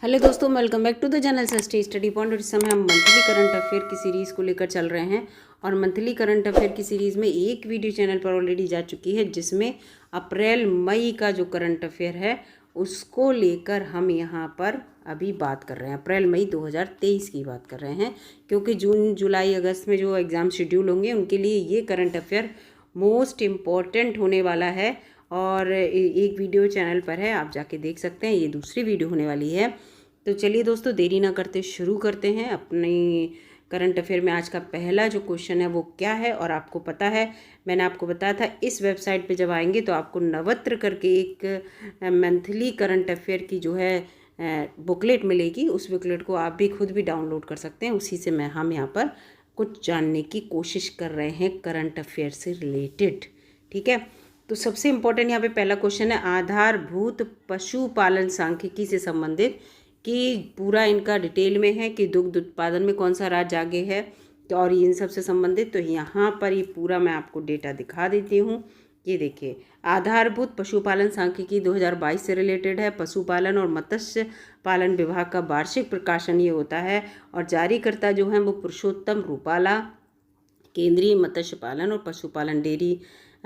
Hello दोस्तों, welcome back to the channel Sasti study point. और इस समय हम मंथली करंट अफेयर की सीरीज़ को लेकर चल रहे हैं। और मंथली करंट अफेयर की सीरीज़ में एक वीडियो चैनल पर ऑलरेडी जा चुकी है, जिसमें अप्रैल मई का जो करंट अफेयर है उसको लेकर हम यहाँ पर अभी बात कर रहे हैं। अप्रैल मई 2023 की बात कर रहे हैं, क्योंकि जून जुलाई अगस्त में जो एग्ज़ाम शेड्यूल होंगे उनके लिए ये करंट अफेयर मोस्ट इम्पॉर्टेंट होने वाला है। और एक वीडियो चैनल पर है, आप जाके देख सकते हैं। ये दूसरी वीडियो होने वाली है। तो चलिए दोस्तों, देरी ना करते शुरू करते हैं अपनी करंट अफेयर में। आज का पहला जो क्वेश्चन है वो क्या है, और आपको पता है मैंने आपको बताया था इस वेबसाइट पे जब आएंगे तो आपको नवत्र करके एक मंथली करंट अफेयर की जो है बुकलेट मिलेगी। उस बुकलेट को आप भी खुद भी डाउनलोड कर सकते हैं। उसी से हम यहाँ पर कुछ जानने की कोशिश कर रहे हैं करंट अफेयर से रिलेटेड। ठीक है, तो सबसे इम्पोर्टेंट यहाँ पे पहला क्वेश्चन है, आधारभूत पशुपालन सांख्यिकी से संबंधित कि पूरा इनका डिटेल में है कि दुग्ध उत्पादन में कौन सा राज्य आगे है और इन सब से संबंधित। तो यहाँ पर ये पूरा मैं आपको डेटा दिखा देती हूँ। ये देखिए, आधारभूत पशुपालन सांख्यिकी 2022 से रिलेटेड है। पशुपालन और मत्स्य पालन विभाग का वार्षिक प्रकाशन ये होता है, और जारीकर्ता जो हैं वो पुरुषोत्तम रूपाला, केंद्रीय मत्स्य पालन और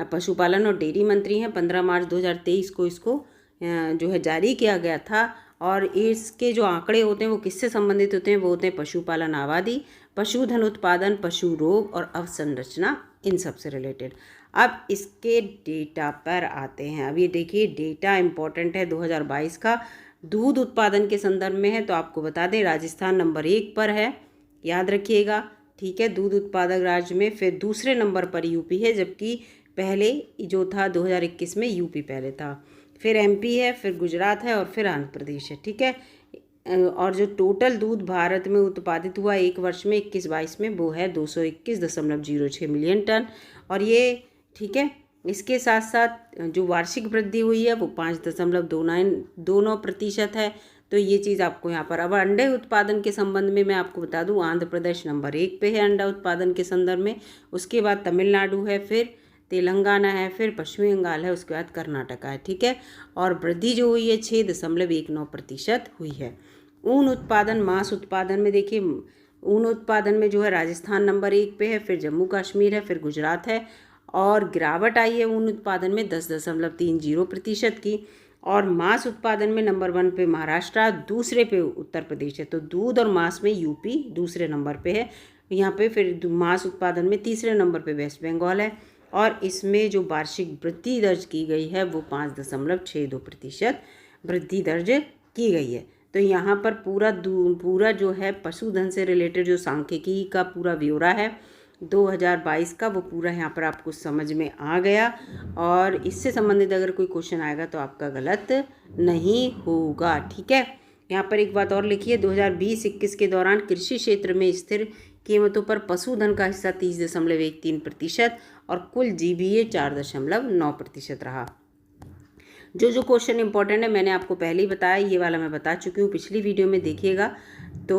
पशुपालन और डेयरी मंत्री हैं। 15 मार्च 2023 को इसको जो है जारी किया गया था। और इसके जो आंकड़े होते हैं वो किससे संबंधित होते हैं? वो होते हैं पशुपालन आबादी, पशुधन उत्पादन, पशु रोग और अवसंरचना, इन सब से रिलेटेड। अब इसके डेटा पर आते हैं। अब ये देखिए, डेटा इम्पॉर्टेंट है 2022 का, दूध उत्पादन के संदर्भ में है। तो आपको बता दें, राजस्थान नंबर 1 पर है, याद रखिएगा। ठीक है, दूध उत्पादक राज्य में। फिर दूसरे नंबर पर यूपी है, जबकि पहले जो था 2021 में यूपी पहले था। फिर एमपी है, फिर गुजरात है और फिर आंध्र प्रदेश है। ठीक है, और जो टोटल दूध भारत में उत्पादित हुआ एक वर्ष में 21-22 में, वो है 221.06 मिलियन टन। और ये ठीक है, इसके साथ साथ जो वार्षिक वृद्धि हुई है वो 5.29% है। तो ये चीज़ आपको यहाँ पर। अब अंडे उत्पादन के संबंध में मैं आपको बता दूँ, आंध्र प्रदेश नंबर 1 पे है अंडा उत्पादन के संदर्भ में। उसके बाद तमिलनाडु है, फिर तेलंगाना है, फिर पश्चिमी बंगाल है, उसके बाद कर्नाटका है। ठीक है, और वृद्धि जो हुई है 6.19% हुई है। ऊन उत्पादन, मांस उत्पादन में देखिए, ऊन उत्पादन में जो है राजस्थान नंबर 1 पे है, फिर जम्मू कश्मीर है, फिर गुजरात है। और गिरावट आई है ऊन उत्पादन में 10.30% की। और मांस उत्पादन में नंबर 1 पे महाराष्ट्र, दूसरे पे उत्तर प्रदेश है। तो दूध और मांस में यूपी दूसरे नंबर पे है यहाँ पे। फिर मांस उत्पादन में तीसरे नंबर पे वेस्ट बंगाल है। और इसमें जो वार्षिक वृद्धि दर्ज की गई है वो 5.62% वृद्धि दर्ज की गई है। तो यहाँ पर पूरा जो है पशुधन से रिलेटेड जो सांख्यिकी का पूरा ब्यौरा है 2022 का, वो पूरा यहाँ पर आपको समझ में आ गया। और इससे संबंधित अगर कोई क्वेश्चन आएगा तो आपका गलत नहीं होगा। ठीक है, यहाँ पर एक बात और लिखिए, 2020-21 के दौरान कृषि क्षेत्र में स्थिर कीमतों पर पशुधन का हिस्सा 30.13% और कुल जीबीए 4.9% रहा। जो क्वेश्चन इंपॉर्टेंट है मैंने आपको पहले ही बताया, ये वाला मैं बता चुकी हूँ, पिछली वीडियो में देखिएगा। तो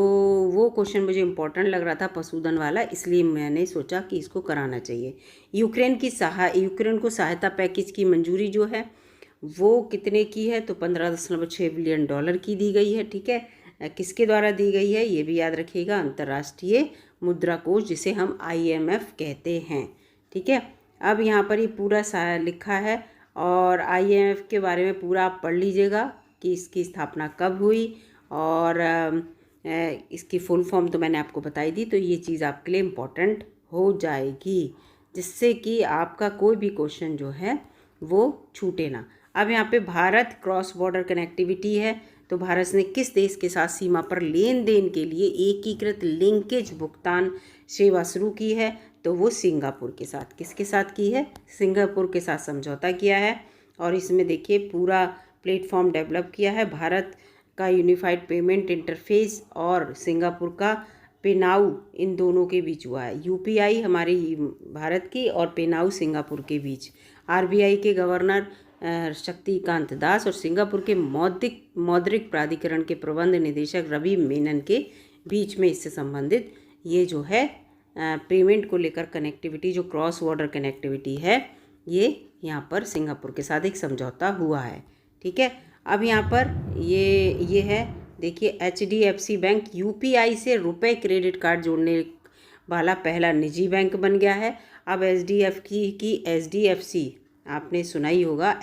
वो क्वेश्चन मुझे इंपॉर्टेंट लग रहा था पशुधन वाला, इसलिए मैंने सोचा कि इसको कराना चाहिए। यूक्रेन को सहायता पैकेज की मंजूरी जो है वो कितने की है? तो $15.6 बिलियन की दी गई है। ठीक है, किसके द्वारा दी गई है ये भी याद रखिएगा, अंतर्राष्ट्रीय मुद्रा कोष, जिसे हम IMF कहते हैं। ठीक है, अब यहाँ पर ये पूरा लिखा है, और IMF के बारे में पूरा आप पढ़ लीजिएगा कि इसकी स्थापना कब हुई, और इसकी फुल फॉर्म तो मैंने आपको बताई दी। तो ये चीज़ आपके लिए इम्पोर्टेंट हो जाएगी, जिससे कि आपका कोई भी क्वेश्चन जो है वो छूटे ना। अब यहाँ पे भारत क्रॉस बॉर्डर कनेक्टिविटी है। तो भारत ने किस देश के साथ सीमा पर लेन देन के लिए एकीकृत लिंकेज भुगतान सेवा शुरू की है? तो वो सिंगापुर के साथ। किसके साथ की है? सिंगापुर के साथ समझौता किया है। और इसमें देखिए पूरा प्लेटफॉर्म डेवलप किया है। भारत का यूनिफाइड पेमेंट इंटरफेस और सिंगापुर का पेनाउ, इन दोनों के बीच हुआ है। UPI हमारी भारत की और पेनाउ सिंगापुर के बीच। RBI के गवर्नर शक्तिकांत दास और सिंगापुर के मौद्रिक प्राधिकरण के प्रबंध निदेशक रवि मेनन के बीच में इससे संबंधित ये जो है पेमेंट को लेकर कनेक्टिविटी, जो क्रॉस बॉर्डर कनेक्टिविटी है, ये यहाँ पर सिंगापुर के साथ एक समझौता हुआ है। ठीक है, अब यहाँ पर ये है देखिए HDFC बैंक UPI से रुपए क्रेडिट कार्ड जोड़ने वाला पहला निजी बैंक बन गया है। अब HDFC आपने सुना ही होगा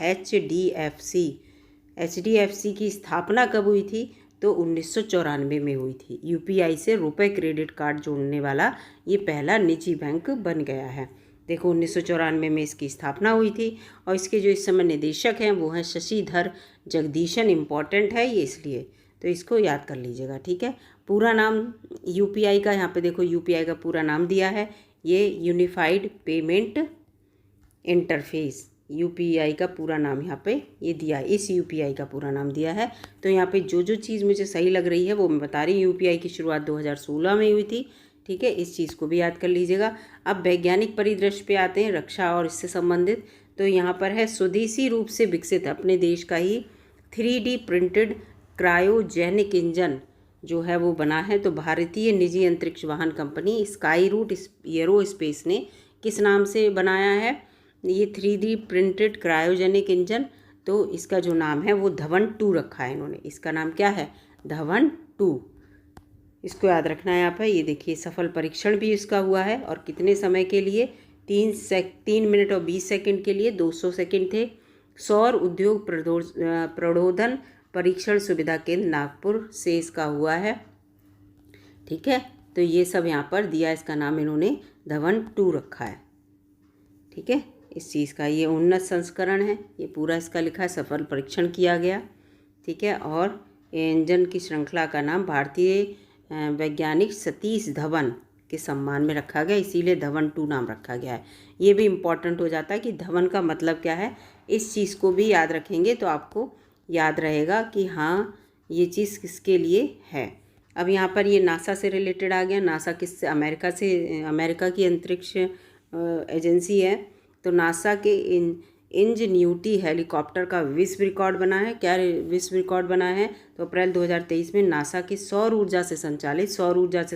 HDFC की स्थापना कब हुई थी? तो 1994 में हुई थी। UPI से रुपए क्रेडिट कार्ड जोड़ने वाला ये पहला निजी बैंक बन गया है। देखो 1994 में इसकी स्थापना हुई थी और इसके जो इस समय निदेशक हैं वो हैं शशिधर जगदीशन। इम्पॉर्टेंट है ये इसलिए, तो इसको याद कर लीजिएगा, ठीक है। पूरा नाम UPI का, यहाँ पे देखो UPI का पूरा नाम दिया है, ये यूनिफाइड पेमेंट इंटरफेस, UPI का पूरा नाम यहाँ पे ये दिया है, इस UPI का पूरा नाम दिया है। तो यहाँ पे जो जो चीज़ मुझे सही लग रही है वो मैं बता रही हूँ। UPI की शुरुआत 2016 में हुई थी, ठीक है, इस चीज़ को भी याद कर लीजिएगा। अब वैज्ञानिक परिदृश्य पे आते हैं, रक्षा और इससे संबंधित। तो यहाँ पर है स्वदेशी रूप से विकसित अपने देश का ही 3D प्रिंटेड क्रायोजेनिक इंजन जो है वो बना है। तो भारतीय निजी अंतरिक्ष वाहन कंपनी स्काई रूट एरोस्पेस ने किस नाम से बनाया है ये 3D प्रिंटेड क्रायोजेनिक इंजन? तो इसका जो नाम है वो धवन 2 रखा है इन्होंने। इसका नाम क्या है? धवन 2। इसको याद रखना है यहाँ पर। ये देखिए सफल परीक्षण भी इसका हुआ है और कितने समय के लिए? 3 मिनट और 20 सेकंड के लिए 200 सेकंड थे। सौर उद्योग प्रबोधन परीक्षण सुविधा केंद्र नागपुर से इसका हुआ है, ठीक है। तो ये सब यहाँ पर दिया, इसका नाम इन्होंने धवन 2 रखा है, ठीक है। इस चीज़ का ये उन्नत संस्करण है, ये पूरा इसका लिखा है, सफल परीक्षण किया गया, ठीक है। और इंजन की श्रृंखला का नाम भारतीय वैज्ञानिक सतीश धवन के सम्मान में रखा गया, इसीलिए धवन 2 नाम रखा गया है। ये भी इम्पॉर्टेंट हो जाता है कि धवन का मतलब क्या है, इस चीज़ को भी याद रखेंगे तो आपको याद रहेगा कि हाँ ये चीज़ किसके लिए है। अब यहाँ पर ये नासा से रिलेटेड आ गया। नासा किससे? अमेरिका की अंतरिक्ष एजेंसी है। तो नासा के इंजन्यूटी हेलीकॉप्टर का विश्व रिकॉर्ड बना है। क्या विश्व रिकॉर्ड बना है? तो अप्रैल 2023 में नासा की सौर ऊर्जा से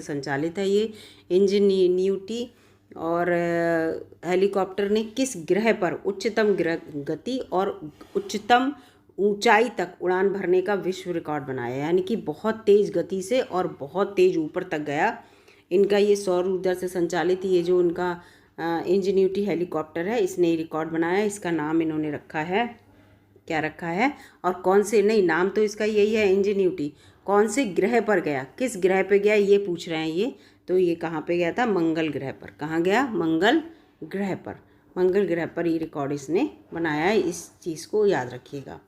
संचालित है ये इंजन्यूटी। और हेलीकॉप्टर ने किस ग्रह पर उच्चतम गति और उच्चतम ऊंचाई तक उड़ान भरने का विश्व रिकॉर्ड बनाया? यानी कि बहुत तेज़ गति से और बहुत तेज़ ऊपर तक गया। इनका ये सौर ऊर्जा से संचालित ये जो उनका इंजन्यूटी हेलीकॉप्टर है, इसने रिकॉर्ड बनाया। इसका नाम इन्होंने रखा है, क्या रखा है? और कौन से, नहीं नाम तो इसका यही है इंजन्यूटी। कौन से ग्रह पर गया, किस ग्रह पे गया ये पूछ रहे हैं ये। तो ये कहाँ पे गया था? मंगल ग्रह पर। कहाँ गया? मंगल ग्रह पर। मंगल ग्रह पर ये रिकॉर्ड इसने बनाया है, इस चीज़ को याद रखिएगा।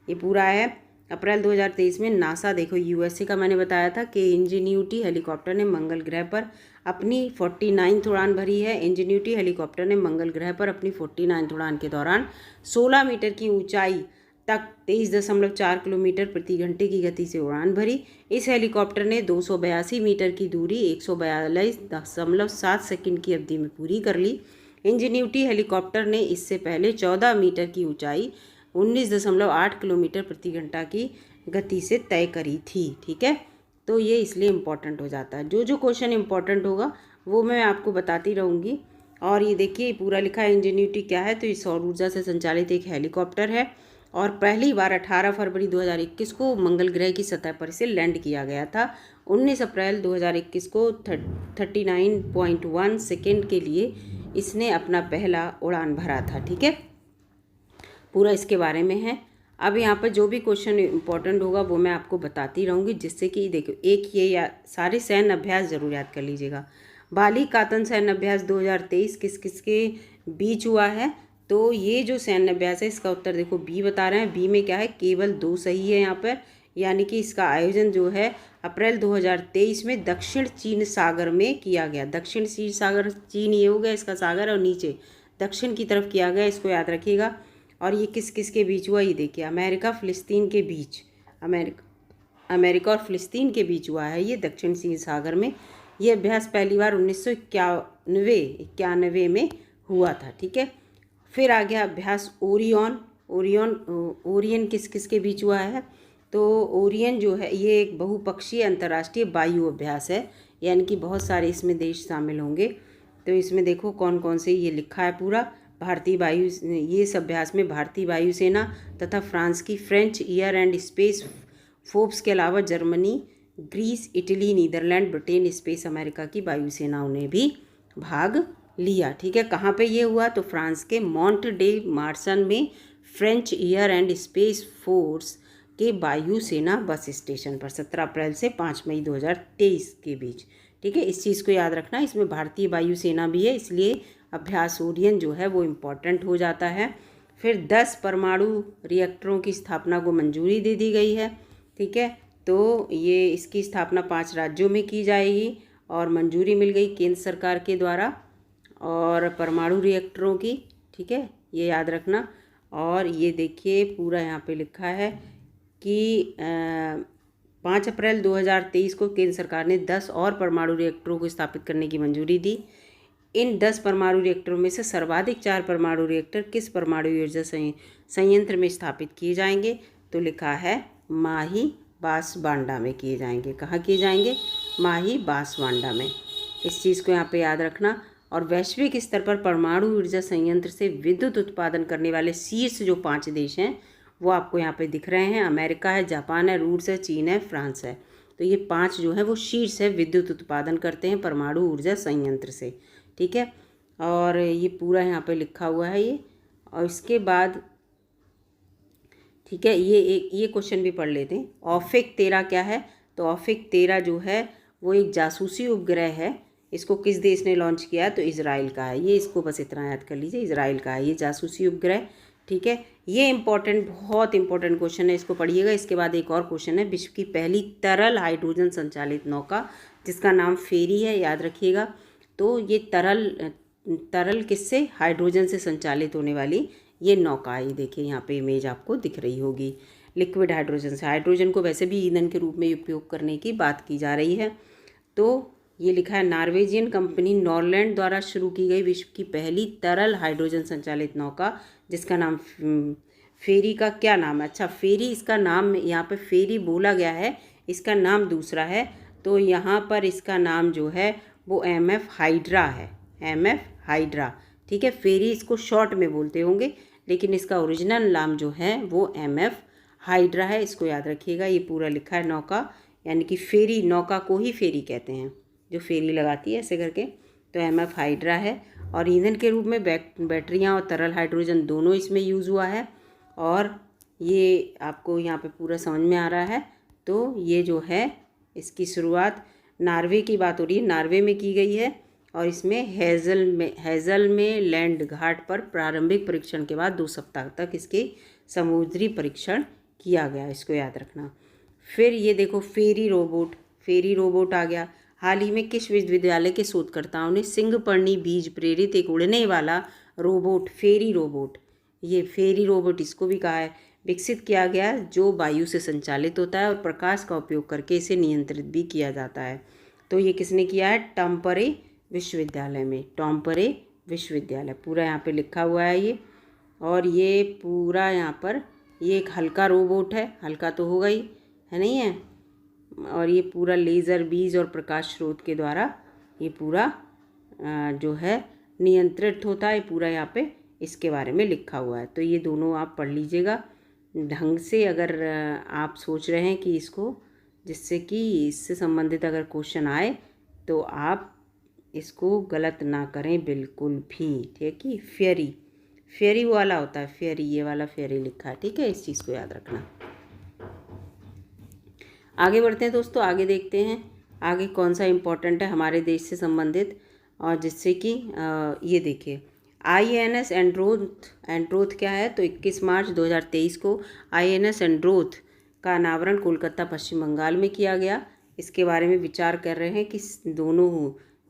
ये पूरा है। अप्रैल 2023 में नासा, देखो USA का मैंने बताया था कि इंजन्यूटी हेलीकॉप्टर ने मंगल ग्रह पर अपनी 49th उड़ान भरी है। इंजन्यूटी हेलीकॉप्टर ने मंगल ग्रह पर अपनी 49th उड़ान के दौरान 16 मीटर की ऊंचाई तक 23.4 किलोमीटर प्रति घंटे की गति से उड़ान भरी। इस हेलीकॉप्टर ने 282 मीटर की दूरी 142.7 सेकंड की अवधि में पूरी कर ली। इंजन्यूटी हेलीकॉप्टर ने इससे पहले 14 मीटर की ऊंचाई 19.8 किलोमीटर प्रति घंटा की गति से तय करी थी, ठीक है। तो ये इसलिए इम्पॉर्टेंट हो जाता है। जो जो क्वेश्चन इम्पॉर्टेंट होगा वो मैं आपको बताती रहूँगी। और ये देखिए पूरा लिखा है इंजन्यूटी क्या है। तो ये सौर ऊर्जा से संचालित एक हेलीकॉप्टर है और पहली बार 18 फरवरी 2021 को मंगल ग्रह की सतह पर इसे लैंड किया गया था। 19 अप्रैल 2021 को 39.1 सेकेंड के लिए इसने अपना पहला उड़ान भरा था, ठीक है। पूरा इसके बारे में है। अब यहाँ पर जो भी क्वेश्चन इंपॉर्टेंट होगा वो मैं आपको बताती रहूँगी, जिससे कि देखो एक ये सारे सैन्य अभ्यास ज़रूर याद कर लीजिएगा। बाली कातन सैन्य अभ्यास 2023 किस किस के बीच हुआ है? तो ये जो सैन्य अभ्यास है इसका उत्तर देखो बी बता रहे हैं। बी में क्या है? केवल 2 सही है यहाँ पर। यानी कि इसका आयोजन जो है अप्रैल 2023 में दक्षिण चीन सागर में किया गया। दक्षिण चीन सागर, चीन ये हो गया इसका सागर और नीचे दक्षिण की तरफ किया गया, इसको याद रखिएगा। और ये किस किस के बीच हुआ? ये देखिए अमेरिका फ़िलिस्तीन के बीच, अमेरिका और फ़िलिस्तीन के बीच हुआ है ये दक्षिण चीन सागर में। ये अभ्यास पहली बार 1991 में हुआ था, ठीक है। फिर आ गया अभ्यास ओरियन। ओरियन किस किस के बीच हुआ है? तो ओरियन जो है ये एक बहुपक्षीय अंतर्राष्ट्रीय वायु अभ्यास है, यानी कि बहुत सारे इसमें देश शामिल होंगे। तो इसमें देखो कौन कौन से ये लिखा है पूरा। भारतीय वायु, ये इस अभ्यास में भारतीय वायुसेना तथा फ्रांस की French air and space forces के अलावा Germany, Greece, Italy, Netherland, Britain, Spain, America की वायुसेनाओं ने भी भाग लिया। ठीक है, कहाँ पे ये हुआ? तो फ्रांस के मॉन्ट डे मार्सन में French air and space force के वायुसेना बस स्टेशन पर 17 अप्रैल से 5 मई 2023 के बीच। ठीक है, इस चीज़ को याद रखना। इसमें भारतीय वायुसेना भी है, इसलिए अभ्यास ओरियन जो है वो इम्पॉर्टेंट हो जाता है। फिर 10 परमाणु रिएक्टरों की स्थापना को मंजूरी दे दी गई है। ठीक है, तो ये इसकी स्थापना 5 राज्यों में की जाएगी और मंजूरी मिल गई केंद्र सरकार के द्वारा और परमाणु रिएक्टरों की। ठीक है, ये याद रखना। और ये देखिए पूरा यहाँ पे लिखा है कि 5 अप्रैल 2023 को केंद्र सरकार ने 10 और परमाणु रिएक्टरों को स्थापित करने की मंजूरी दी। इन 10 परमाणु रिएक्टरों में से सर्वाधिक 4 परमाणु रिएक्टर किस परमाणु ऊर्जा संयंत्र में स्थापित किए जाएंगे? तो लिखा है माही बांसवाड़ा में किए जाएंगे। कहाँ किए जाएंगे? माही बांसवाड़ा में। इस चीज़ को यहाँ पे याद रखना। और वैश्विक स्तर पर परमाणु ऊर्जा संयंत्र से विद्युत उत्पादन करने वाले शीर्ष जो 5 देश हैं वो आपको यहाँ पे दिख रहे हैं। अमेरिका है, जापान है, रूस है, चीन है, फ्रांस है। तो ये 5 जो है वो शीर्ष है, विद्युत उत्पादन करते हैं परमाणु ऊर्जा संयंत्र से। ठीक है, और ये पूरा यहाँ पे लिखा हुआ है ये। और इसके बाद ठीक है, ये क्वेश्चन भी पढ़ लेते हैं। ऑफिक 13 क्या है? तो ऑफिक 13 जो है वो एक जासूसी उपग्रह है। इसको किस देश ने लॉन्च किया? तो इजराइल का है। ये इसको बस इतना याद कर लीजिए, इजराइल का है ये जासूसी उपग्रह। ठीक है, ये इंपॉर्टेंट, बहुत इंपॉर्टेंट क्वेश्चन है, इसको पढ़िएगा। इसके बाद एक और क्वेश्चन है, विश्व की पहली तरल हाइड्रोजन संचालित नौका जिसका नाम फेरी है, याद रखिएगा। तो ये तरल किससे? हाइड्रोजन से संचालित होने वाली ये नौका है। देखिए यहाँ पे इमेज आपको दिख रही होगी। लिक्विड हाइड्रोजन से, हाइड्रोजन को वैसे भी ईंधन के रूप में उपयोग करने की बात की जा रही है। तो ये लिखा है नॉर्वेजियन कंपनी नॉरलैंड द्वारा शुरू की गई विश्व की पहली तरल हाइड्रोजन संचालित नौका जिसका नाम फेरी का क्या नाम है? अच्छा, फेरी इसका नाम यहाँ पे फेरी बोला गया है, इसका नाम दूसरा है। तो यहाँ पर इसका नाम जो है वो MF हाइड्रा है, MF हाइड्रा। ठीक है, फेरी इसको शॉर्ट में बोलते होंगे, लेकिन इसका ओरिजिनल नाम जो है वो MF हाइड्रा है। इसको याद रखिएगा। ये पूरा लिखा है नौका, यानी कि फेरी, नौका को ही फेरी कहते हैं जो फेरी लगाती है ऐसे करके। तो MF हाइड्रा है। और ईंधन के रूप में बैटरियां और तरल हाइड्रोजन दोनों इसमें यूज़ हुआ है। और ये आपको यहाँ पे पूरा समझ में आ रहा है। तो ये जो है इसकी शुरुआत नॉर्वे की बात हो रही है, नॉर्वे में की गई है। और इसमें हेज़ल में लैंड घाट पर प्रारंभिक परीक्षण के बाद 2 सप्ताह तक इसके समुद्री परीक्षण किया गया, इसको याद रखना। फिर ये देखो फेरी रोबोट आ गया। हाल ही में किस विश्वविद्यालय के शोधकर्ताओं ने सिंहपर्णी बीज प्रेरित एक उड़ने वाला रोबोट, फेरी रोबोट इसको भी कहा है, विकसित किया गया, जो वायु से संचालित होता है और प्रकाश का उपयोग करके इसे नियंत्रित भी किया जाता है। तो ये किसने किया है? टॉम्परे विश्वविद्यालय में, टॉम्परे विश्वविद्यालय पूरा यहाँ पे लिखा हुआ है ये। और ये पूरा यहाँ पर ये एक हल्का रोबोट है, हल्का तो होगा ही, है नहीं है? और ये पूरा लेज़र, बीज और प्रकाश स्रोत के द्वारा ये पूरा जो है नियंत्रित होता है। पूरा यहाँ पे इसके बारे में लिखा हुआ है। तो ये दोनों आप पढ़ लीजिएगा ढंग से। अगर आप सोच रहे हैं कि इसको, जिससे कि इससे संबंधित अगर क्वेश्चन आए तो आप इसको गलत ना करें बिल्कुल भी। ठीक है, फेरी वाला होता है, फेरी, ये वाला फेरी लिखा है। ठीक है, इस चीज़ को याद रखना। आगे बढ़ते हैं दोस्तों, आगे देखते हैं आगे कौन सा इम्पोर्टेंट है हमारे देश से संबंधित। और जिससे कि ये देखिए INS एंड्रोथ क्या है? तो 21 मार्च 2023 को INS एंड्रोथ का अनावरण कोलकाता, पश्चिम बंगाल में किया गया। इसके बारे में विचार कर रहे हैं कि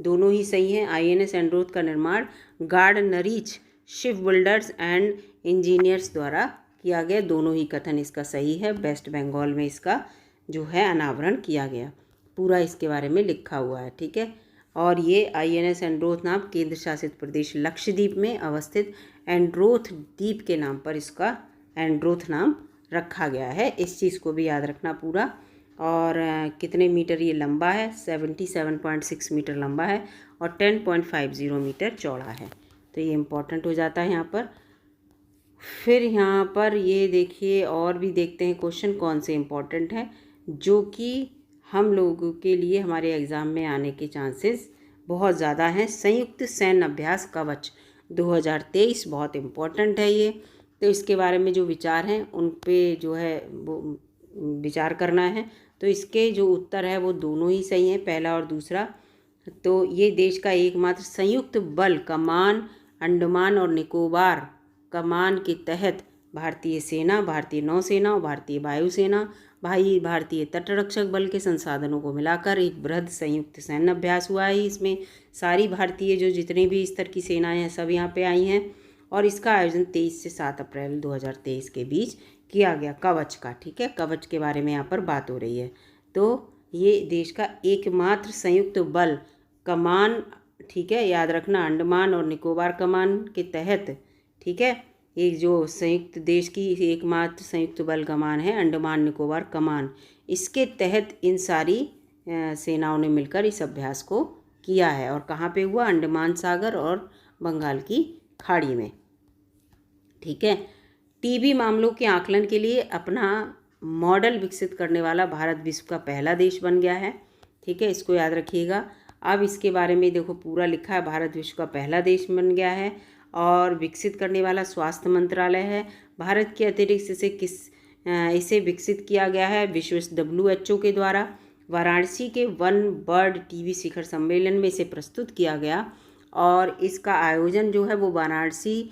दोनों ही सही हैं। INS एंड्रोथ का निर्माण Garden Reach ship builders and engineers द्वारा किया गया। दोनों ही कथन इसका सही है। वेस्ट बंगाल में इसका जो है अनावरण किया गया, पूरा इसके बारे में लिखा हुआ है। ठीक है, और ये INS एंड्रोथ नाम केंद्र शासित प्रदेश लक्षद्वीप में अवस्थित एंड्रोथ द्वीप के नाम पर इसका एंड्रोथ नाम रखा गया है। इस चीज़ को भी याद रखना पूरा। और कितने मीटर ये लंबा है? 77.6 मीटर लंबा है और 10.50 मीटर चौड़ा है। तो ये इम्पोर्टेंट हो जाता है यहाँ पर। फिर यहाँ पर ये देखिए और भी देखते हैं क्वेश्चन कौन से इम्पोर्टेंट हैं। जो कि हम लोगों के लिए हमारे एग्ज़ाम में आने के चांसेस बहुत ज़्यादा हैं। संयुक्त सैन्य अभ्यास कवच 2023 बहुत इम्पोर्टेंट है ये। तो इसके बारे में जो विचार हैं उन पे जो है वो विचार करना है। तो इसके जो उत्तर है वो दोनों ही सही हैं, पहला और दूसरा। तो ये देश का एकमात्र संयुक्त बल कमान अंडमान और निकोबार कमान के तहत भारतीय सेना, भारतीय नौसेना और भारतीय वायुसेना, भारतीय तटरक्षक बल के संसाधनों को मिलाकर एक बृहद संयुक्त सैन्य अभ्यास हुआ है। इसमें सारी भारतीय जो जितने भी स्तर की सेनाएं हैं सब यहाँ पे आई हैं और इसका आयोजन 23 से 7 अप्रैल 2023 के बीच किया गया, कवच का। ठीक है, कवच के बारे में यहाँ पर बात हो रही है। तो ये देश का एकमात्र संयुक्त बल कमान, ठीक है, याद रखना, अंडमान और निकोबार कमान के तहत, ठीक है, एक जो संयुक्त देश की एकमात्र संयुक्त बल कमान है अंडमान निकोबार कमान, इसके तहत इन सारी सेनाओं ने मिलकर इस अभ्यास को किया है। और कहाँ पे हुआ? अंडमान सागर और बंगाल की खाड़ी में। ठीक है, टीबी मामलों के आकलन के लिए अपना मॉडल विकसित करने वाला भारत विश्व का पहला देश बन गया है। ठीक है, इसको याद रखिएगा। अब इसके बारे में देखो पूरा लिखा है, भारत विश्व का पहला देश बन गया है और विकसित करने वाला स्वास्थ्य मंत्रालय है। भारत के अतिरिक्त इसे विकसित किया गया है विश्व WHO के द्वारा। वाराणसी के वन बर्ड टीबी शिखर सम्मेलन में इसे प्रस्तुत किया गया और इसका आयोजन जो है वो वाराणसी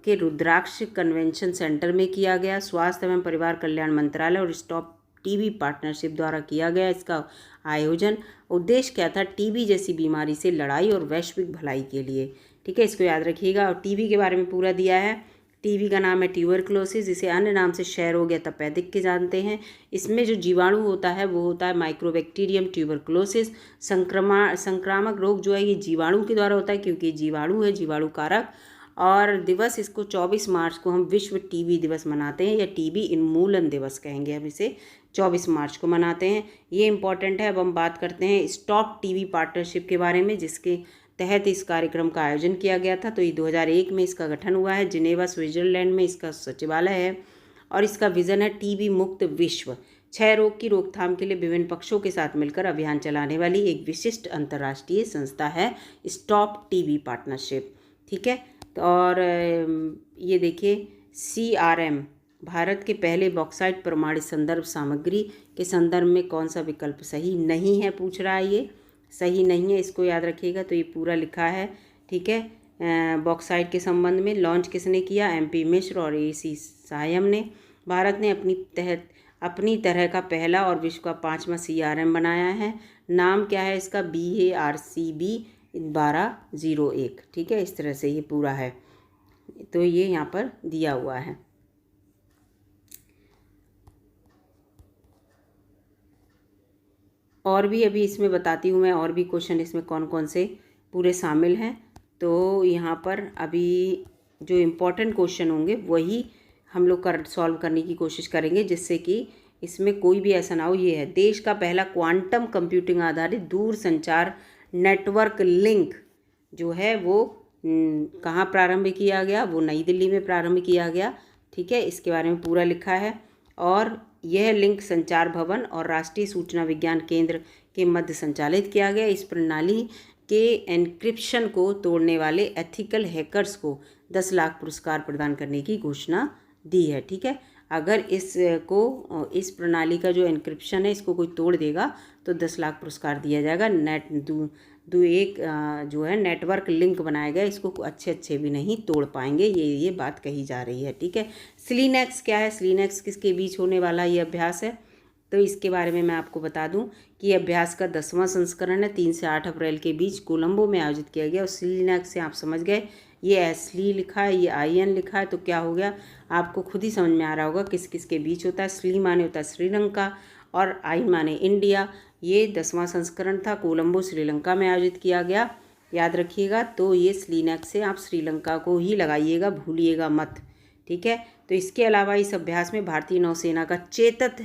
के रुद्राक्ष कन्वेंशन सेंटर में किया गया। स्वास्थ्य एवं परिवार कल्याण मंत्रालय और स्टॉप टीबी पार्टनरशिप द्वारा किया गया इसका आयोजन। उद्देश्य क्या था? टीबी जैसी बीमारी से लड़ाई और वैश्विक भलाई के लिए। ठीक है, इसको याद रखिएगा। और टीबी के बारे में पूरा दिया है। टीबी का नाम है ट्यूबरक्लोसिस, इसे अन्य नाम से क्षय रोग या तपेदिक के जानते हैं। इसमें जो जीवाणु होता है वो होता है माइक्रोबैक्टीरियम ट्यूबरक्लोसिस। संक्रामक रोग जो है ये जीवाणु के द्वारा होता है क्योंकि जीवाणु है, जीवाणु कारक। और दिवस इसको 24 मार्च को हम विश्व टीबी दिवस मनाते हैं या टीबी उन्मूलन दिवस कहेंगे, हम इसे 24 मार्च को मनाते हैं। ये इम्पॉर्टेंट है। अब हम बात करते हैं स्टॉप टीबी पार्टनरशिप के बारे में, जिसके तहत इस कार्यक्रम का आयोजन किया गया था। तो ये 2001 में इसका गठन हुआ है। जिनेवा स्विट्जरलैंड में इसका सचिवालय है और इसका विज़न है टीबी मुक्त विश्व। क्षय रोग की रोकथाम के लिए विभिन्न पक्षों के साथ मिलकर अभियान चलाने वाली एक विशिष्ट अंतर्राष्ट्रीय संस्था है स्टॉप टीबी पार्टनरशिप। ठीक है, तो और ये देखिए CRM भारत के पहले बॉक्साइट प्रमाणित संदर्भ सामग्री के संदर्भ में कौन सा विकल्प सही नहीं है, पूछ रहा है। ये सही नहीं है, इसको याद रखिएगा। तो ये पूरा लिखा है। ठीक है, बॉक्साइट के संबंध में लॉन्च किसने किया? MP मिश्र और AC सायम ने। भारत ने अपनी तरह का पहला और विश्व का 5वां CRM बनाया है। नाम क्या है इसका? BARCB 1201। ठीक है, इस तरह से ये पूरा है। तो ये यहाँ पर दिया हुआ है। और भी अभी इसमें बताती हूँ मैं, और भी क्वेश्चन इसमें कौन कौन से पूरे शामिल हैं। तो यहाँ पर अभी जो इम्पोर्टेंट क्वेश्चन होंगे वही हम लोग सॉल्व करने की कोशिश करेंगे, जिससे कि इसमें कोई भी ऐसा ना हो। ये है देश का पहला क्वांटम कंप्यूटिंग आधारित दूर संचार नेटवर्क लिंक जो है वो कहाँ प्रारंभ किया गया? वो नई दिल्ली में प्रारंभ किया गया। ठीक है, इसके बारे में पूरा लिखा है। और यह लिंक संचार भवन और राष्ट्रीय सूचना विज्ञान केंद्र के मध्य संचालित किया गया। इस प्रणाली के एन्क्रिप्शन को तोड़ने वाले एथिकल हैकर्स को 10 लाख पुरस्कार प्रदान करने की घोषणा दी है। ठीक है, अगर इस प्रणाली का जो एन्क्रिप्शन है इसको कोई तोड़ देगा तो 10 लाख पुरस्कार दिया जाएगा। जो है नेटवर्क लिंक बनाया गया, इसको अच्छे भी नहीं तोड़ पाएंगे, ये बात कही जा रही है। ठीक है, स्लीनेक्स क्या है? स्लीनेक्स किसके बीच होने वाला ये अभ्यास है? तो इसके बारे में मैं आपको बता दूं कि ये अभ्यास का 10वां संस्करण है। 3 से 8 अप्रैल के बीच कोलंबो में आयोजित किया गया। और स्लीनेक्स से आप समझ गए, ये एसली लिखा है, ये IN लिखा है, तो क्या हो गया आपको खुद ही समझ में आ रहा होगा किस किस के बीच होता है। स्ली माने होता है श्रीलंका और आई माने इंडिया। ये 10वां संस्करण था, कोलंबो श्रीलंका में आयोजित किया गया, याद रखिएगा। तो ये स्लीनेक्स से आप श्रीलंका को ही लगाइएगा, भूलिएगा मत। ठीक है, तो इसके अलावा इस अभ्यास में भारतीय नौसेना का चेतक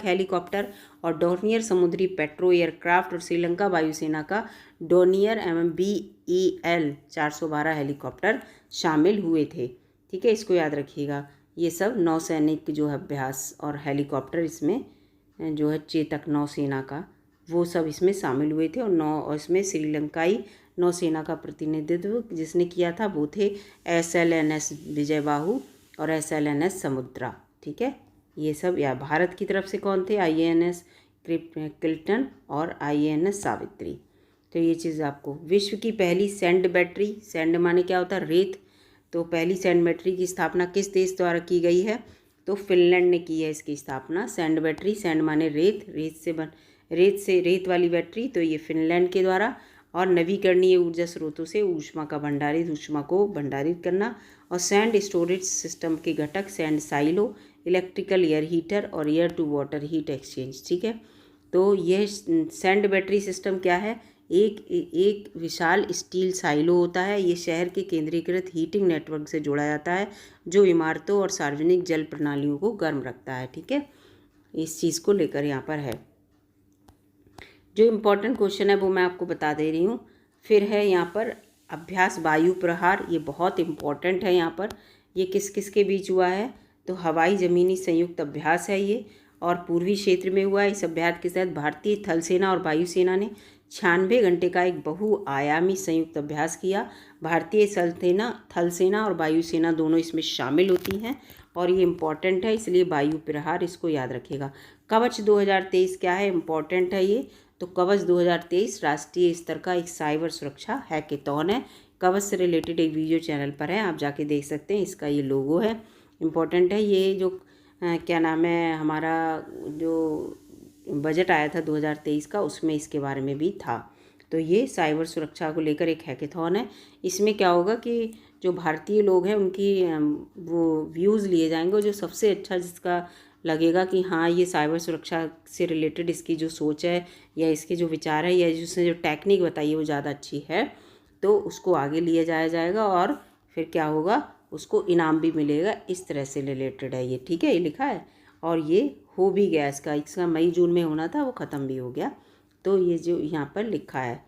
हेलीकॉप्टर और डोर्नियर समुद्री पेट्रो एयरक्राफ्ट और श्रीलंका वायुसेना का डोर्नियर BEL 412 हेलीकॉप्टर शामिल हुए थे। ठीक है, इसको याद रखिएगा। ये सब नौसैनिक जो है अभ्यास और हेलीकॉप्टर इसमें जो है चेतक नौसेना का, वो सब इसमें शामिल हुए थे। और इसमें श्रीलंकाई नौसेना का प्रतिनिधित्व जिसने किया था वो थे SLNS विजयबाहु और SLNS समुद्रा। ठीक है, ये सब या भारत की तरफ से कौन थे, IANS किल्टन और IANS सावित्री। तो ये चीज़ आपको, विश्व की पहली सैंड बैटरी, सैंड माने क्या होता है, रेत, तो पहली सैंड बैटरी की स्थापना किस देश द्वारा की गई है, तो फिनलैंड ने की है इसकी स्थापना। सैंड बैटरी, सैंड माने रेत, रेत वाली बैटरी, तो ये फिनलैंड के द्वारा। और नवीकरणीय ऊर्जा स्रोतों से ऊष्मा को भंडारित करना। और सैंड स्टोरेज सिस्टम के घटक sand silo, electrical air heater और air to water heat exchange. ठीक है, तो यह सैंड बैटरी सिस्टम क्या है, एक विशाल स्टील साइलो होता है। ये शहर के केंद्रीकृत हीटिंग नेटवर्क से जोड़ा जाता है जो इमारतों और सार्वजनिक जल प्रणालियों को गर्म रखता है। ठीक है, इस चीज़ को लेकर यहाँ पर है। जो इम्पोर्टेंट क्वेश्चन है वो मैं आपको बता दे रही हूँ। फिर है यहाँ पर अभ्यास वायु प्रहार, ये बहुत इम्पॉर्टेंट है। यहाँ पर ये किस किस के बीच हुआ है, तो हवाई ज़मीनी संयुक्त अभ्यास है ये, और पूर्वी क्षेत्र में हुआ है। इस अभ्यास के तहत भारतीय थल सेना और वायुसेना ने 96 घंटे का एक बहुआयामी संयुक्त अभ्यास किया। भारतीय थल सेना और वायुसेना दोनों इसमें शामिल होती हैं और ये इम्पॉर्टेंट है, इसलिए वायु प्रहार इसको याद रखिएगा। कवच 2023 क्या है, इम्पॉर्टेंट है ये, तो कवच 2023 राष्ट्रीय स्तर का एक साइबर सुरक्षा हैकेथॉन है। कवच से रिलेटेड एक वीडियो चैनल पर है, आप जाके देख सकते हैं। इसका ये लोगो है, इम्पॉर्टेंट है। ये जो क्या नाम है, हमारा जो बजट आया था 2023 का, उसमें इसके बारे में भी था। तो ये साइबर सुरक्षा को लेकर एक हैकेथॉन है। इसमें क्या होगा कि जो भारतीय लोग हैं उनकी वो व्यूज़ लिए जाएंगे, और जो सबसे अच्छा जिसका लगेगा कि हाँ ये साइबर सुरक्षा से रिलेटेड इसकी जो सोच है या इसके जो विचार है या जिसने जो टेक्निक बताई है वो ज़्यादा अच्छी है, तो उसको आगे लिया जाएगा और फिर क्या होगा, उसको इनाम भी मिलेगा। इस तरह से रिलेटेड है ये। ठीक है, ये लिखा है और ये हो भी गया, इसका मई जून में होना था, वो ख़त्म भी हो गया। तो ये जो यहाँ पर लिखा है,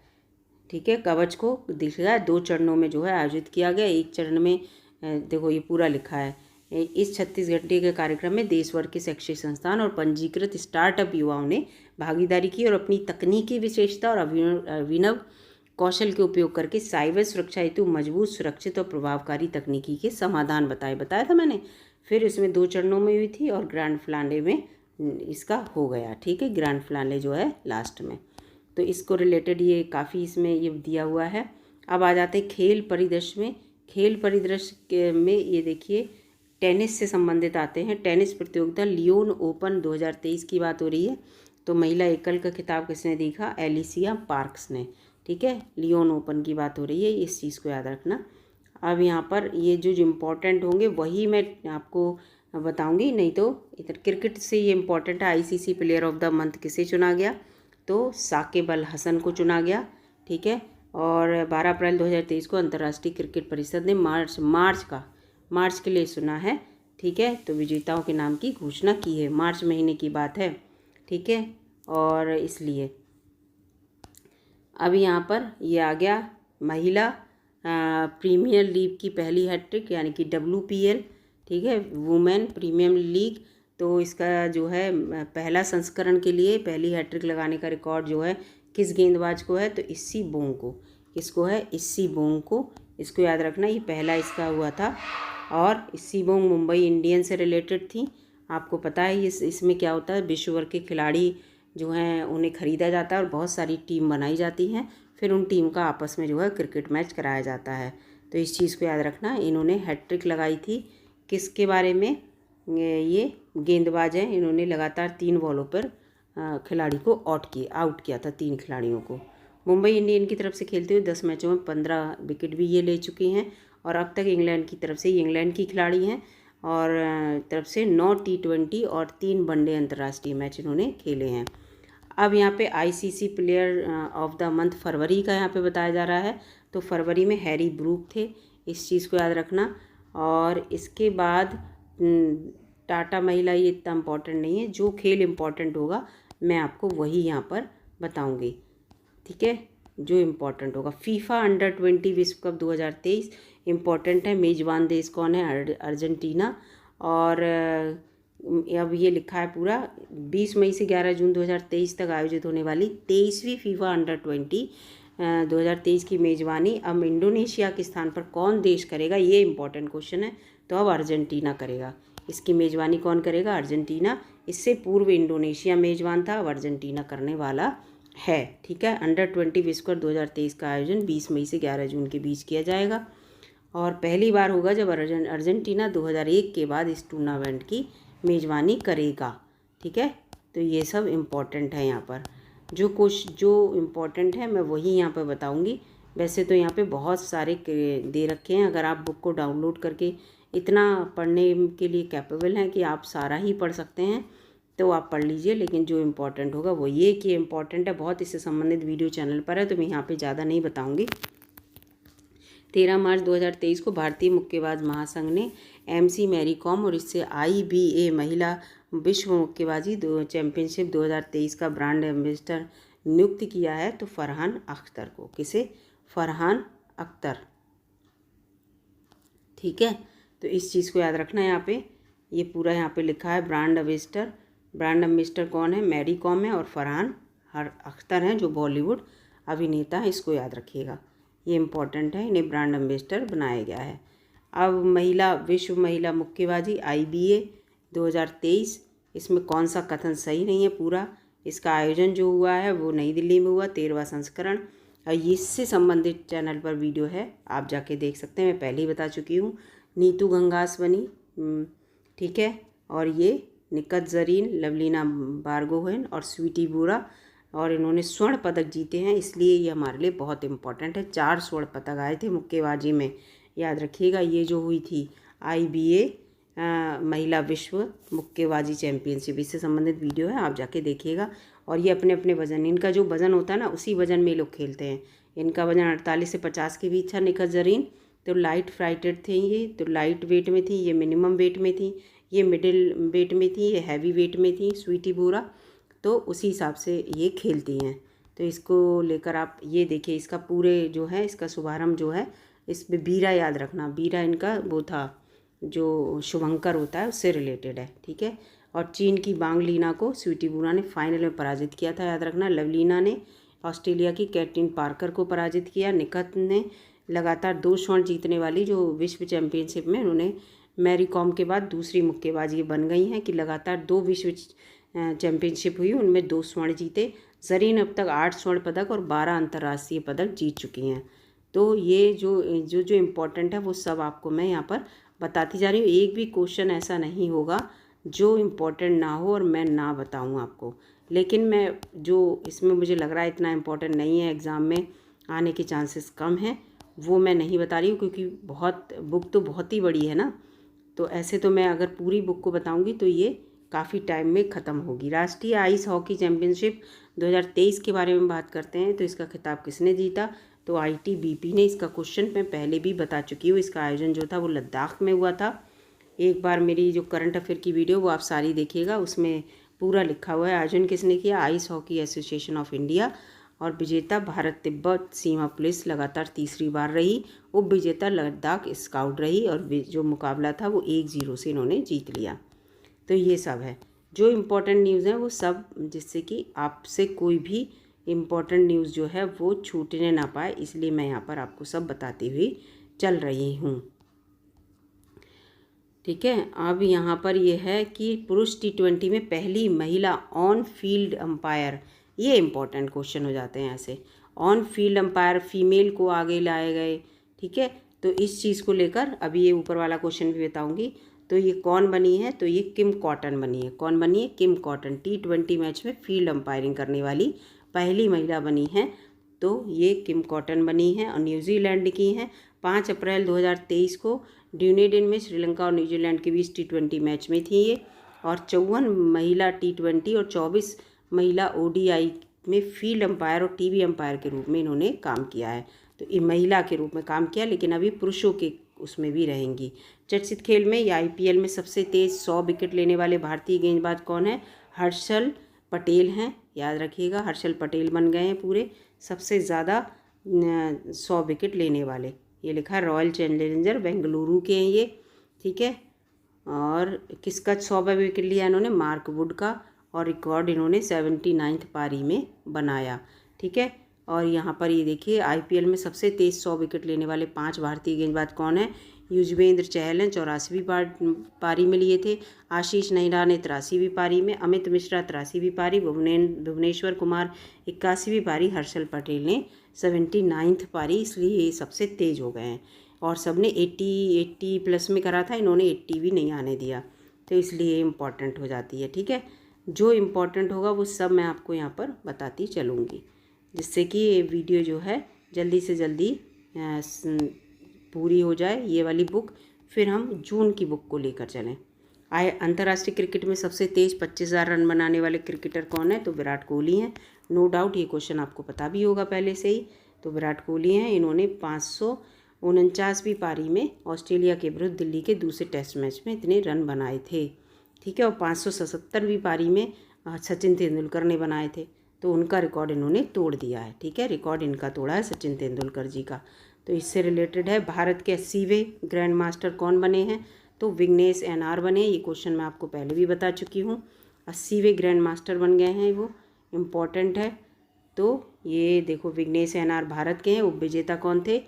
ठीक है, कवच को दिख रहा है 2 चरणों में जो है आयोजित किया गया। एक चरण में देखो ये पूरा लिखा है, इस 36 घंटे के कार्यक्रम में देश भर के शैक्षिक संस्थान और पंजीकृत स्टार्टअप युवाओं ने भागीदारी की और अपनी तकनीकी विशेषता और अभिनव कौशल के उपयोग करके साइबर सुरक्षा हेतु मजबूत, सुरक्षित और प्रभावकारी तकनीकी के समाधान बताया था मैंने। फिर इसमें 2 चरणों में हुई थी और ग्रैंड फिनाले में इसका हो गया। ठीक है, ग्रैंड फिनाले जो है लास्ट में, तो इसको रिलेटेड ये काफ़ी इसमें ये दिया हुआ है। अब आ जाते हैं खेल परिदृश्य में। खेल परिदृश्य में ये देखिए टेनिस से संबंधित आते हैं। टेनिस प्रतियोगिता लियोन ओपन 2023 की बात हो रही है। तो महिला एकल का खिताब किसने देखा, एलिसिया पार्क्स ने। ठीक है, लियोन ओपन की बात हो रही है, इस चीज़ को याद रखना। अब यहाँ पर ये जो इम्पोर्टेंट होंगे वही मैं आपको बताऊंगी, नहीं तो इधर क्रिकेट से ये इम्पोर्टेंट है। ICC player of the month किसे चुना गया, तो साकिब अल हसन को चुना गया। ठीक है, और 12 अप्रैल 2023 को अंतर्राष्ट्रीय क्रिकेट परिषद ने मार्च के लिए चुना है। ठीक है, तो विजेताओं के नाम की घोषणा की है, मार्च महीने की बात है। ठीक है, और इसलिए अब यहाँ पर ये आ गया महिला प्रीमियर लीग की पहली हैट्रिक, यानी कि WPL। ठीक है, वुमेन प्रीमियर लीग, तो इसका जो है पहला संस्करण के लिए पहली हैट्रिक लगाने का रिकॉर्ड जो है किस गेंदबाज को है, तो इस्सी बोंग को। किसको है, इस्सी बोंग को। इसको याद रखना, ये पहला इसका हुआ था। और इस्सी बोंग मुंबई इंडियंस से रिलेटेड थी। आपको पता है इसमें क्या होता है, विश्व भर के खिलाड़ी जो हैं उन्हें ख़रीदा जाता है और बहुत सारी टीम बनाई जाती हैं, फिर उन टीम का आपस में जो है क्रिकेट मैच कराया जाता है। तो इस चीज़ को याद रखना। इन्होंने हैट्रिक लगाई थी किसके बारे में, ये गेंदबाज हैं, इन्होंने लगातार 3 बॉलों पर खिलाड़ी को आउट किया था, 3 खिलाड़ियों को। मुंबई इंडियन की तरफ से खेलते हुए 10 मैचों में 15 विकेट भी ये ले चुकी हैं। और अब तक इंग्लैंड की तरफ से, ये इंग्लैंड की खिलाड़ी हैं, और तरफ से 9 T20 और 3 वनडे अंतर्राष्ट्रीय मैच इन्होंने खेले हैं। अब यहाँ पे ICC player of the month फरवरी का यहाँ पे बताया जा रहा है। तो फरवरी में हैरी ब्रूक थे, इस चीज़ को याद रखना। और इसके बाद टाटा महिला ये इतना इम्पोर्टेंट नहीं है, जो खेल इम्पोर्टेंट होगा मैं आपको वही यहाँ पर बताऊँगी। ठीक है, जो इम्पोर्टेंट होगा। फीफा अंडर 20 विश्व कप 2023 इम्पोर्टेंट है। मेज़बान देश कौन है, अर्जेंटीना। और अब ये लिखा है पूरा 20 मई से 11 जून 2023 तक आयोजित होने वाली 23वीं फीफा अंडर-20 2023 की मेज़बानी अब इंडोनेशिया के स्थान पर कौन देश करेगा, ये इंपॉर्टेंट क्वेश्चन है। तो अब अर्जेंटीना करेगा। इसकी मेज़बानी कौन करेगा? अर्जेंटीना। इससे पूर्व इंडोनेशिया मेज़बान था, अब अर्जेंटीना करने वाला है। ठीक है। अंडर-20 विश्व कप 2023 का आयोजन 20 मई से 11 जून के बीच किया जाएगा और पहली बार होगा जब अर्जेंटीना 2001 के बाद इस टूर्नामेंट की मेज़बानी करेगा। ठीक है। तो ये सब इम्पोर्टेंट है यहाँ पर। जो इम्पोर्टेंट है मैं वही यहाँ पर बताऊँगी। वैसे तो यहाँ पे बहुत सारे दे रखे हैं। अगर आप बुक को डाउनलोड करके इतना पढ़ने के लिए कैपेबल हैं कि आप सारा ही पढ़ सकते हैं तो आप पढ़ लीजिए, लेकिन जो इम्पोर्टेंट होगा वो ये कि इम्पोर्टेंट है बहुत, इससे संबंधित वीडियो चैनल पर है तो मैं यहाँ पे ज़्यादा नहीं बताऊँगी। 13 मार्च 2023 को भारतीय मुक्केबाज महासंघ ने MC मैरी कॉम और इससे IBA महिला विश्व मुक्केबाजी चैंपियनशिप 2023 का ब्रांड एम्बेसडर नियुक्त किया है। तो फरहान अख्तर को। किसे? फरहान अख्तर। ठीक है। तो इस चीज़ को याद रखना है। यहाँ पे ये पूरा यहाँ पे लिखा है ब्रांड एम्बेसडर। ब्रांड एम्बेसडर कौन है? मैरी कॉम है और फरहान अख्तर हैं जो बॉलीवुड अभिनेता है। इसको याद रखिएगा, ये इम्पोर्टेंट है। इन्हें ब्रांड एम्बेसडर बनाया गया है। अब विश्व महिला मुक्केबाजी IBA 2023, इसमें कौन सा कथन सही नहीं है पूरा। इसका आयोजन जो हुआ है वो नई दिल्ली में हुआ, 13वां संस्करण। और इससे संबंधित चैनल पर वीडियो है, आप जाके देख सकते हैं। मैं पहले ही बता चुकी हूँ। नीतू घंघास बनी, ठीक है। और ये निकत जरीन, लवलीना बारगोहेन और स्वीटी बुरा, और इन्होंने स्वर्ण पदक जीते हैं, इसलिए ये हमारे लिए बहुत इंपॉर्टेंट है। 4 स्वर्ण पदक आए थे मुक्केबाजी में, याद रखिएगा। ये जो हुई थी IBA महिला विश्व मुक्केबाजी चैंपियनशिप, इससे संबंधित वीडियो है, आप जाके देखिएगा। और ये अपने अपने वज़न, इनका जो वज़न होता है ना उसी वज़न में ये लोग खेलते हैं। इनका वज़न 48 से 50 के बीच था। निकत जरीन तो लाइट फ्राइटेड थे, ये तो लाइट वेट में थी, ये मिनिमम वेट में थी, ये मिडिल वेट में थी, ये हैवी वेट में थी। स्वीटी बुरा तो उसी हिसाब से ये खेलती हैं। तो इसको लेकर आप ये देखिए, इसका पूरे जो है इसका शुभारंभ जो है इसमें बीरा याद रखना। बीरा इनका वो था जो शुभंकर होता है उससे रिलेटेड है। ठीक है। और चीन की वांग लीना को स्वीटी बुरा ने फाइनल में पराजित किया था, याद रखना। लवलीना ने ऑस्ट्रेलिया की कैटरीन पार्कर को पराजित किया। निकत ने लगातार 2 स्वर्ण जीतने वाली जो विश्व चैंपियनशिप में उन्होंने मैरी कॉम के बाद दूसरी मुक्केबाजी बन गई हैं कि लगातार 2 विश्व चैंपियनशिप हुई, उनमें 2 स्वर्ण जीते। जरीन अब तक 8 स्वर्ण पदक और 12 अंतर्राष्ट्रीय पदक जीत चुकी हैं। तो ये जो इम्पोर्टेंट है वो सब आपको मैं यहाँ पर बताती जा रही हूँ। एक भी क्वेश्चन ऐसा नहीं होगा जो इम्पोर्टेंट ना हो और मैं ना बताऊँ आपको। लेकिन मैं जो इसमें मुझे लग रहा है इतना इम्पोर्टेंट नहीं है, एग्ज़ाम में आने के चांसेस कम हैं, वो मैं नहीं बता रही हूँ क्योंकि बुक तो बहुत ही बड़ी है ना। तो ऐसे तो मैं अगर पूरी बुक को बताऊँगी तो ये काफ़ी टाइम में ख़त्म होगी। राष्ट्रीय आइस हॉकी चैंपियनशिप 2023 के बारे में बात करते हैं। तो इसका खिताब किसने जीता? तो ITBP ने। इसका क्वेश्चन मैं पहले भी बता चुकी हूँ। इसका आयोजन जो था वो लद्दाख में हुआ था। एक बार मेरी जो करंट अफेयर की वीडियो वो आप सारी देखिएगा, उसमें पूरा लिखा हुआ है आयोजन किसने किया। Ice hockey association of India. और विजेता भारत तिब्बत सीमा पुलिस लगातार तीसरी बार रही। उप विजेता लद्दाख स्काउट रही और जो मुकाबला था वो 1-0 से इन्होंने जीत लिया। तो ये सब है जो इम्पोर्टेंट न्यूज़ है वो सब, जिससे कि आपसे कोई भी इम्पोर्टेंट न्यूज़ जो है वो छूटने ना पाए, इसलिए मैं यहाँ पर आपको सब बताती हुई चल रही हूँ। ठीक है। अब यहाँ पर ये है कि पुरुष T20 में पहली महिला ऑन फील्ड अंपायर, ये इम्पोर्टेंट क्वेश्चन हो जाते हैं ऐसे। ऑन फील्ड अंपायर फीमेल को आगे लाए गए। ठीक है। तो इस चीज़ को लेकर अभी ये ऊपर वाला क्वेश्चन भी बताऊँगी। तो ये कौन बनी है? तो ये किम कॉटन बनी है। कौन बनी है? किम कॉटन। T20 मैच में फील्ड अंपायरिंग करने वाली पहली महिला बनी है। तो ये किम कॉटन बनी है और न्यूजीलैंड की हैं। 5 अप्रैल 2023 को ड्यूनेडिन में श्रीलंका और न्यूजीलैंड के बीच T20 मैच में थी ये। और 54 महिला T20 और 24 महिला ODI में फील्ड अंपायर और TV अंपायर के रूप में इन्होंने काम किया है। तो ये महिला के रूप में काम किया, लेकिन अभी पुरुषों के उसमें भी रहेंगी। चर्चित खेल में या IPL में सबसे तेज़ 100 विकेट लेने वाले भारतीय गेंदबाज कौन है? हर्षल पटेल हैं, याद रखिएगा। हर्षल पटेल बन गए हैं पूरे सबसे ज़्यादा 100 विकेट लेने वाले। ये लिखा है रॉयल चैलेंजर बेंगलुरु के हैं ये। ठीक है। और किसका 100वां विकेट लिया इन्होंने, मार्क वुड का, और रिकॉर्ड इन्होंने 79th पारी में बनाया। ठीक है, और यहाँ पर ये देखिए IPL में सबसे तेज़ 100 विकेट लेने वाले 5 भारतीय गेंदबाज कौन है। युजवेंद्र चहल ने 84वीं पारी में लिए थे, आशीष नेहरा ने 83वीं पारी में, अमित मिश्रा 83वीं पारी, भुवनेश्वर कुमार 81वीं पारी, हर्षल पटेल ने 79th पारी, इसलिए ये सबसे तेज़ हो गए हैं। और सब ने 80 प्लस में करा था, इन्होंने 80 भी नहीं आने दिया, तो इसलिए इम्पॉर्टेंट हो जाती है। ठीक है, जो इम्पॉर्टेंट होगा वो सब मैं आपको यहाँ पर बताती चलूँगी, जिससे कि ये वीडियो जो है जल्दी से जल्दी पूरी हो जाए ये वाली बुक, फिर हम जून की बुक को लेकर चलें। अंतर्राष्ट्रीय क्रिकेट में सबसे तेज़ 25,000 रन बनाने वाले क्रिकेटर कौन है, तो विराट कोहली हैं। नो डाउट ये क्वेश्चन आपको पता भी होगा पहले से ही, तो विराट कोहली हैं। इन्होंने 549वीं पारी में ऑस्ट्रेलिया के विरुद्ध दिल्ली के दूसरे टेस्ट मैच में इतने रन बनाए थे। ठीक है, और 577वीं पारी में सचिन तेंदुलकर ने बनाए थे, तो उनका रिकॉर्ड इन्होंने तोड़ दिया है। ठीक है, रिकॉर्ड इनका तोड़ा है सचिन तेंदुलकर जी का। तो इससे रिलेटेड है, भारत के 80वें ग्रैंड मास्टर कौन बने हैं, तो विघ्नेश NR बने। ये क्वेश्चन मैं आपको पहले भी बता चुकी हूँ, 80वें ग्रैंड मास्टर बन गए हैं, वो इम्पॉर्टेंट है। तो ये देखो विघ्नेश NR भारत के हैं। उपविजेता कौन थे,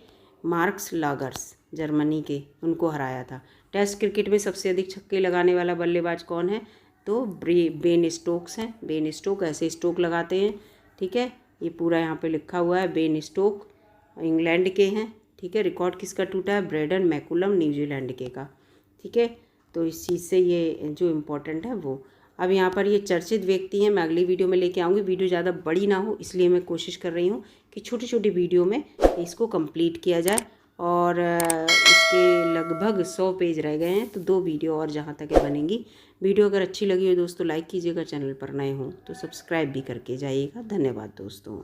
मार्कस लागर्स जर्मनी के, उनको हराया था। टेस्ट क्रिकेट में सबसे अधिक छक्के लगाने वाला बल्लेबाज कौन है, तो बेन स्टोक्स हैं। बेन स्टोक ऐसे स्टोक लगाते हैं। ठीक है, ये पूरा यहाँ पे लिखा हुआ है, बेन स्टोक इंग्लैंड के हैं। ठीक है, रिकॉर्ड किसका टूटा है, ब्रेडन मैकुलम न्यूजीलैंड के का। ठीक है, तो इस चीज़ से ये जो इम्पोर्टेंट है वो। अब यहाँ पर ये चर्चित व्यक्ति हैं, मैं अगली वीडियो में लेके आऊँगी। वीडियो ज़्यादा बड़ी ना हो, इसलिए मैं कोशिश कर रही हूँ कि छोटी छोटी वीडियो में इसको कंप्लीट किया जाए। और इसके लगभग 100 पेज रह गए हैं, तो 2 वीडियो और जहाँ तक है बनेंगी। वीडियो अगर अच्छी लगी हो दोस्तों लाइक कीजिएगा, चैनल पर नए हों तो सब्सक्राइब भी करके जाइएगा। धन्यवाद दोस्तों।